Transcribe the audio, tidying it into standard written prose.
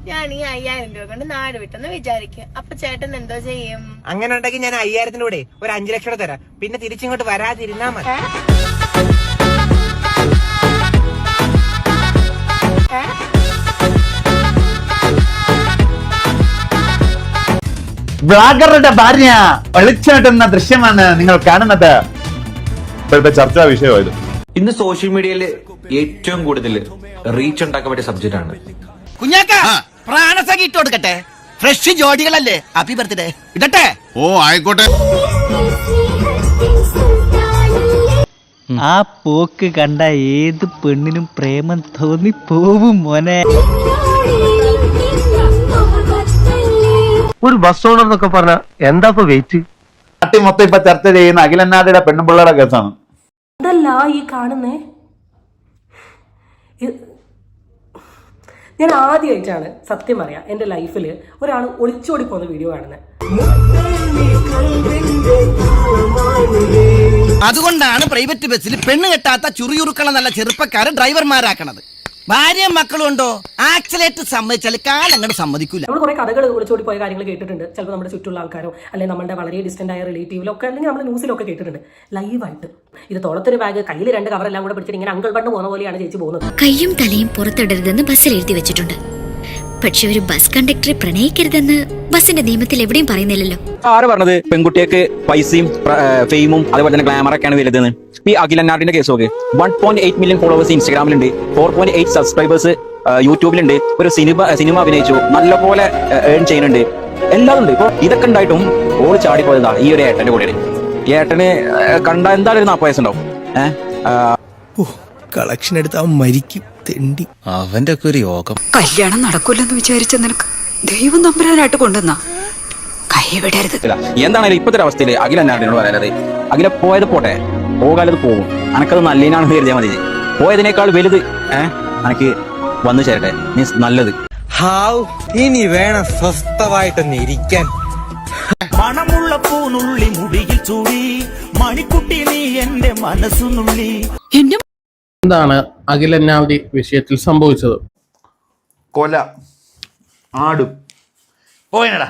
ഞാൻ ഈ 5000 രൂപ കൊണ്ട് നാട് വിട്ടെന്ന് വിചാരിക്കും. അപ്പൊ ചേട്ടൻ എന്തോ ചെയ്യും? അങ്ങനെ ഉണ്ടെങ്കിൽ ഞാൻ 5000 കൂടെ ഒരു 5 ലക്ഷം തരാം. പിന്നെ തിരിച്ചിങ്ങോട്ട് വരാതിരുന്നാ മതി. ബ്ലോഗറുടെ ഭാര്യ ഒളിച്ചോട്ടുന്ന ദൃശ്യമാണ് നിങ്ങൾ കാണുന്നത്. ഇപ്പോഴത്തെ ചർച്ചാ വിഷയമായത്. ഇന്ന് സോഷ്യൽ മീഡിയയിൽ ഏറ്റവും കൂടുതൽ റീച്ച് ഉണ്ടാക്കാൻ പറ്റിയ സബ്ജക്റ്റ് ആണ്. കുഞ്ഞാക്ക പ്രാണസഖി ഇട്ട് കൊടുക്കട്ടെ. ഫ്രഷ് ജോഡികളല്ലേ, ഹാപ്പി ബർത്ത്ഡേ ഇടട്ടെ. ഓ ആയിക്കോട്ടെ. ആ പോക്ക് കണ്ട ഏത് പെണ്ണിനും പ്രേമം തോന്നി പോവും മോനെ. ഒരു ബസ് ഓണർ എന്നൊക്കെ പറഞ്ഞ എന്താ വെയിറ്റ്? നാട്ടിൽ മൊത്തം ഇപ്പൊ ചർച്ച ചെയ്യുന്ന അഖിലനാടിയുടെ പെണ്ണുപിള്ളയുടെ കേസാണ്. അതല്ല ഈ കാണുന്നേ, ഞാൻ ആദ്യമായിട്ടാണ് സത്യം പറയാം എൻ്റെ ലൈഫിൽ ഒരാൾ ഒളിച്ചോടി പോകുന്ന വീഡിയോ കാണുന്നത്. അതുകൊണ്ടാണ് പ്രൈവറ്റ് ബസ്സിൽ പെണ്ണ് കെട്ടാത്ത ചുറിയുറുക്കള നല്ല ചെറുപ്പക്കാരെ ഡ്രൈവർമാരാക്കണത്. ഭാര്യയും മക്കളും ഉണ്ടോ, ആക്സിലേറ്റ് സമ്മതിച്ചാൽ കാലങ്ങോട്ട് സമ്മതിക്കൂല. നമ്മൾ കുറെ കഥകൾ ഒളിച്ചോടി പോയ കാര്യങ്ങൾ കേട്ടിട്ടുണ്ട്. ചിലപ്പോൾ നമ്മുടെ ചുറ്റുള്ള ആൾക്കാരോ അല്ലെങ്കിൽ നമ്മുടെ വളരെ ഡിസ്റ്റന്റ് ആയ റിലേറ്റീവിലോ ഒക്കെ, അല്ലെങ്കിൽ നമ്മൾ ന്യൂസിലൊക്കെ കേട്ടിട്ടുണ്ട്. ലൈവായിട്ട് ഇത് തോളത്തൊരു ബാഗ്, കയ്യിൽ 2 കവറെല്ലാം കൂടെ പിടിച്ചിട്ട് ഇങ്ങനെ അങ്കിൾ പണ്ട് പോകുന്ന പോലെയാണ് ചേച്ചി പോകുന്നത്. കയ്യും തലയും പുറത്തിടരുതെന്ന് ബസ്സിൽ എഴുതി വെച്ചിട്ടുണ്ട്. പക്ഷെ ഒരു ബസ് കണ്ടക്ടറെ പ്രണയിക്കരുതെന്ന് ബസിന്റെ നിയമത്തിൽ എവിടെയും പറയുന്നില്ലല്ലോ. ആര് പറഞ്ഞത് പെൺകുട്ടിക്ക് പൈസയും ഫെയിമും അതുപോലെ തന്നെ ഗ്ലാമറൊക്കെയാണ് വലുതെന്ന്? ഈ അഖിലനാടിന്റെ കേസ് നോക്ക്. 1.8 മില്യൺ ഫോളോവേഴ്സ് ഇൻസ്റ്റാഗ്രാമിലുണ്ട്, 4.8 സബ്സ്ക്രൈബേഴ്സ് യൂട്യൂബിലുണ്ട്. ഒരു സിനിമ അഭിനയിച്ചു, നല്ലപോലെ ഏൺ ചെയ്യുന്നുണ്ട്, എല്ലാതും ഉണ്ട്. ഇപ്പൊ ഇതൊക്കെ ഉണ്ടായിട്ടും ഓള് ചാടിപ്പോയതാണ് ഈ ഒരു ഏട്ടന്റെ കൂടെയാണ്. ഈ ഏട്ടന് കണ്ട എന്തായാലും ഒരു 40 വയസ്സുണ്ടാവും. കളക്ഷൻ എടുത്ത് അവൻ മരിക്കും തെണ്ടി. അവന്റെ ഒക്കെ ഒരു യോഗം. കല്യാണം നടക്കൂലെന്ന് വിചാരിച്ച നിനക്ക് ദൈവം നമ്പരാനായിട്ട് കൊണ്ടുവന്ന കൈവിടരുത്. എന്താണെങ്കിലും ഇപ്പോഴത്തെ അവസ്ഥയിൽ അഖിലനാടിനോട് പറയാനത്, അഖില പോയത് പോട്ടെ, പോകാലത് പോകും. അനക്കത് നല്ലതിനാണെന്ന് കരുതിയാൽ മതി. പോയതിനേക്കാൾ വലുത് അനക്ക് വന്നു ചേരട്ടെ, മീൻസ് നല്ലത്. ഇനി വേണം സ്വസ്ഥമായിട്ടൊന്ന് ഇരിക്കാൻ. മണമുള്ള പൂനുള്ളി മുടിയിൽ ചൂടി മണിക്കുട്ടി നീ എന്റെ മനസ്സുനുള്ളി. എന്താണ് അഖിലനാടി വിഷയത്തിൽ സംഭവിച്ചത്? കൊല ആടും പോയനടാ.